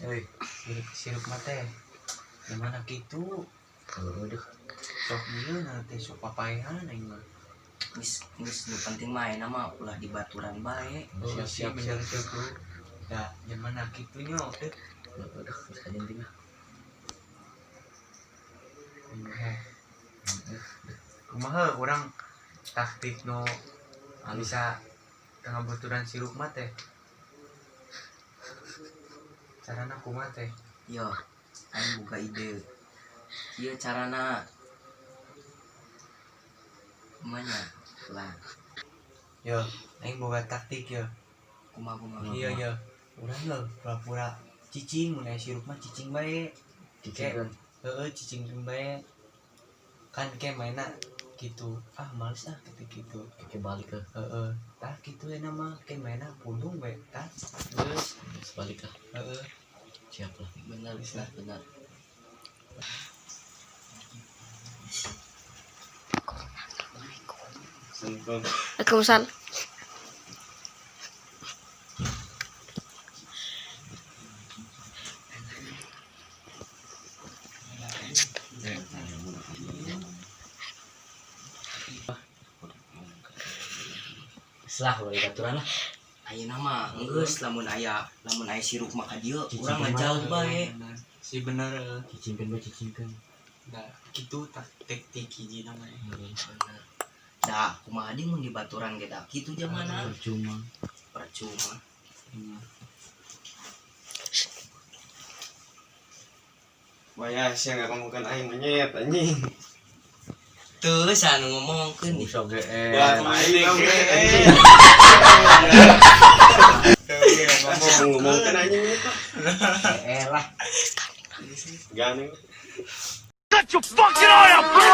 euy sirup mate gimana gitu Aduh, sok ieu nanti sok papaehan aing mah Geus nu penting mah ayeuna mah ulah di baturan bae. siap bener teh bro da gimana gitu nya teh udah bisa jenting lah. kumaha urang taktik nu bisa tengah baturan sirup mah teh carana kumaha teh Yo, aing boga ide. Ieu carana kumanya lah. yo aing boga taktik yo Kumaha iya yo urang yo pura-pura cicing mun aya sirup mah cicing bae Cicing cicing bae kan kayak mainna gitu males gitu kayak balik ke tah gitu enak mah kayak mainna pundung bae tah geus balik lah. Siap lah. bener bener. Waalaikumsalam. Selah kalau baturan lah. Ayeuna mah geus lamun aya sirup mah ka dieu urang ngajauh bae. si bener Cicingkan. nah gitu taktik hiji namanya Bener. Da kumaha di mun di baturan ge da kitu jamana. Percuma. Wah sih nggak ngomongkan aing menyet anjing. Teu anu ngomongkeun di Usah GR. Wah main anjing. Ngomongkan anjing ini Pak. GR lah. Gani. Got your fucking eye up, bro!